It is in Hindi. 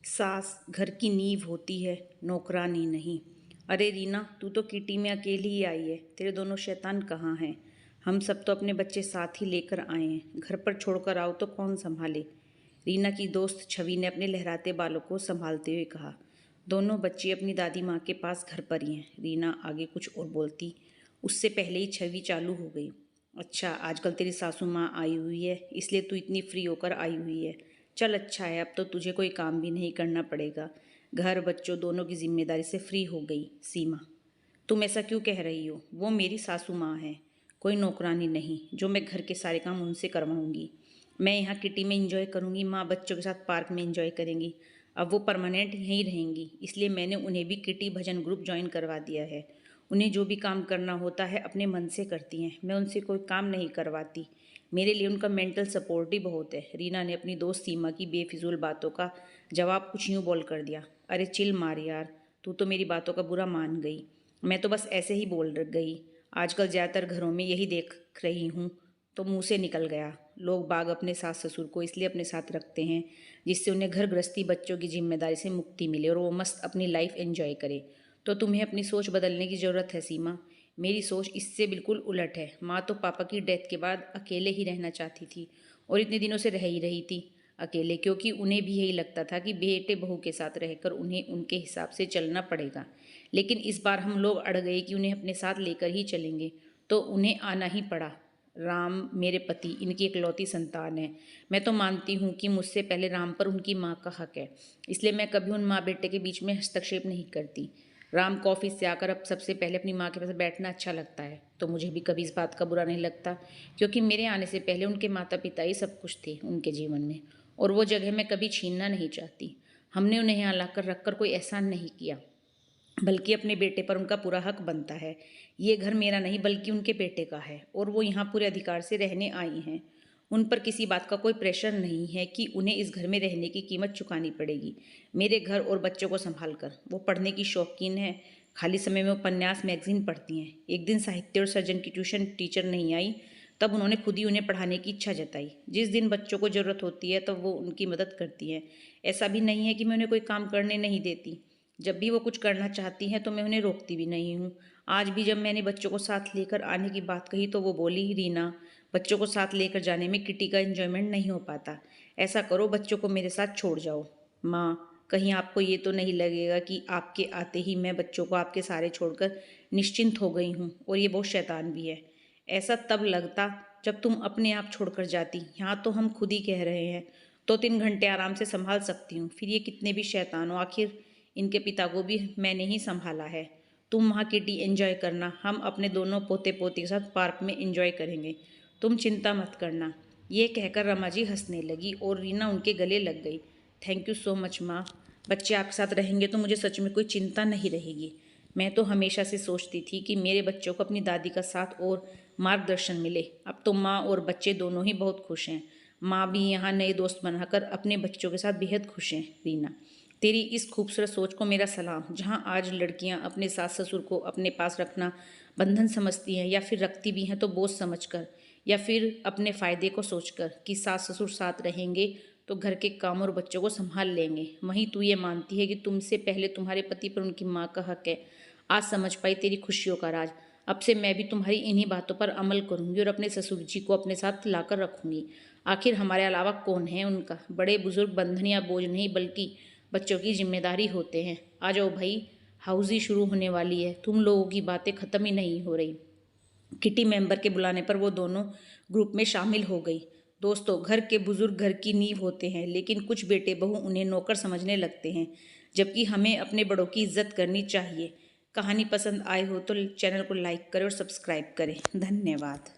सास घर की नींव होती है, नौकरानी नहीं। अरे रीना, तू तो किटी में अकेली ही आई है। तेरे दोनों शैतान कहाँ हैं? हम सब तो अपने बच्चे साथ ही लेकर आए हैं। घर पर छोड़कर आओ तो कौन संभाले? रीना की दोस्त छवि ने अपने लहराते बालों को संभालते हुए कहा। दोनों बच्चे अपनी दादी माँ के पास घर पर ही हैं। रीना आगे कुछ और बोलती, उससे पहले ही छवि चालू हो गई। अच्छा, आजकल तेरी सासू माँ आई हुई है, इसलिए तू इतनी फ्री होकर आई हुई है। चल अच्छा है, अब तो तुझे कोई काम भी नहीं करना पड़ेगा। घर बच्चों दोनों की जिम्मेदारी से फ्री हो गई। सीमा, तुम ऐसा क्यों कह रही हो? वो मेरी सासू माँ है, कोई नौकरानी नहीं जो मैं घर के सारे काम उनसे करवाऊंगी। मैं यहाँ किटी में इंजॉय करूँगी, माँ बच्चों के साथ पार्क में इंजॉय करेंगी। अब वो परमानेंट यहीं रहेंगी, इसलिए मैंने उन्हें भी किटी भजन ग्रुप ज्वाइन करवा दिया है। उन्हें जो भी काम करना होता है अपने मन से करती हैं, मैं उनसे कोई काम नहीं करवाती। मेरे लिए उनका मेंटल सपोर्ट ही बहुत है। रीना ने अपनी दोस्त सीमा की बेफिजूल बातों का जवाब कुछ यूँ बोल कर दिया। अरे चिल मार यार, तू तो मेरी बातों का बुरा मान गई। मैं तो बस ऐसे ही बोल गई। आजकल ज़्यादातर घरों में यही देख रही हूँ, तो मुंह से निकल गया। लोग बाग अपने सास ससुर को इसलिए अपने साथ रखते हैं जिससे उन्हें घर गृहस्थी बच्चों की जिम्मेदारी से मुक्ति मिले और वो मस्त अपनी लाइफ एंजॉय करे। तो तुम्हें अपनी सोच बदलने की ज़रूरत है सीमा। मेरी सोच इससे बिल्कुल उलट है। माँ तो पापा की डेथ के बाद अकेले ही रहना चाहती थी और इतने दिनों से रह ही रही थी अकेले, क्योंकि उन्हें भी यही लगता था कि बेटे बहू के साथ रहकर उन्हें उनके हिसाब से चलना पड़ेगा। लेकिन इस बार हम लोग अड़ गए कि उन्हें अपने साथ लेकर ही चलेंगे, तो उन्हें आना ही पड़ा। राम मेरे पति, इनकी इकलौती संतान है। मैं तो मानती हूँ कि मुझसे पहले राम पर उनकी माँ का हक है, इसलिए मैं कभी उन माँ बेटे के बीच में हस्तक्षेप नहीं करती। राम को ऑफिस से आकर अब सबसे पहले अपनी माँ के पास बैठना अच्छा लगता है, तो मुझे भी कभी इस बात का बुरा नहीं लगता, क्योंकि मेरे आने से पहले उनके माता पिता ही सब कुछ थे उनके जीवन में, और वो जगह मैं कभी छीनना नहीं चाहती। हमने उन्हें यहाँ लाकर रखकर कोई एहसान नहीं किया, बल्कि अपने बेटे पर उनका पूरा हक बनता है। ये घर मेरा नहीं बल्कि उनके बेटे का है, और वो यहाँ पूरे अधिकार से रहने आई हैं। उन पर किसी बात का कोई प्रेशर नहीं है कि उन्हें इस घर में रहने की कीमत चुकानी पड़ेगी। मेरे घर और बच्चों को संभाल कर वो पढ़ने की शौकीन है। खाली समय में उपन्यास मैगजीन पढ़ती हैं। एक दिन साहित्य और सर्जन की ट्यूशन टीचर नहीं आई, तब उन्होंने खुद ही उन्हें पढ़ाने की इच्छा जताई। जिस दिन बच्चों को ज़रूरत होती है तब वो उनकी मदद करती हैं। ऐसा भी नहीं है कि मैं उन्हें कोई काम करने नहीं देती। जब भी वो कुछ करना चाहती हैं तो मैं उन्हें रोकती भी नहीं हूँ। आज भी जब मैंने बच्चों को साथ लेकर आने की बात कही तो वो बोली, रीना, बच्चों को साथ लेकर जाने में किटी का एंजॉयमेंट नहीं हो पाता। ऐसा करो, बच्चों को मेरे साथ छोड़ जाओ। माँ, कहीं आपको ये तो नहीं लगेगा कि आपके आते ही मैं बच्चों को आपके सारे छोड़कर निश्चिंत हो गई हूँ, और ये बहुत शैतान भी है। ऐसा तब लगता जब तुम अपने आप छोड़कर जाती। यहाँ तो हम खुद ही कह रहे हैं, 2-3 घंटे आराम से संभाल सकती हूँ, फिर ये कितने भी शैतान हो, आखिर इनके पिता को भी मैंने ही संभाला है। तुम वहाँ किटी एंजॉय करना, हम अपने दोनों पोते पोती के साथ पार्क में एंजॉय करेंगे। तुम चिंता मत करना। ये कहकर रमा जी हंसने लगी और रीना उनके गले लग गई। थैंक यू सो मच माँ। बच्चे आपके साथ रहेंगे तो मुझे सच में कोई चिंता नहीं रहेगी। मैं तो हमेशा से सोचती थी कि मेरे बच्चों को अपनी दादी का साथ और मार्गदर्शन मिले। अब तो माँ और बच्चे दोनों ही बहुत खुश हैं। माँ भी यहाँ नए दोस्त बनाकर अपने बच्चों के साथ बेहद खुश हैं। रीना, तेरी इस खूबसूरत सोच को मेरा सलाम। जहाँ आज लड़कियाँ अपने सास ससुर को अपने पास रखना बंधन समझती हैं, या फिर रखती भी हैं तो बोझ समझकर, या फिर अपने फ़ायदे को सोचकर कि सास ससुर साथ रहेंगे तो घर के काम और बच्चों को संभाल लेंगे, वहीं तू ये मानती है कि तुमसे पहले तुम्हारे पति पर उनकी माँ का हक है। आज समझ पाई तेरी खुशियों का राज। अब से मैं भी तुम्हारी इन्हीं बातों पर अमल करूंगी और अपने ससुर जी को अपने साथ लाकर रखूंगी। आखिर हमारे अलावा कौन है उनका? बड़े बुजुर्ग बंधन या बोझ नहीं, बल्कि बच्चों की जिम्मेदारी होते हैं। आ जाओ भाई, हाउसी शुरू होने वाली है। तुम लोगों की बातें ख़त्म ही नहीं हो रही। किटी मेंबर के बुलाने पर वो दोनों ग्रुप में शामिल हो गई। दोस्तों, घर के बुजुर्ग घर की नींव होते हैं, लेकिन कुछ बेटे बहू उन्हें नौकर समझने लगते हैं, जबकि हमें अपने बड़ों की इज्जत करनी चाहिए। कहानी पसंद आए हो तो चैनल को लाइक करें और सब्सक्राइब करें। धन्यवाद।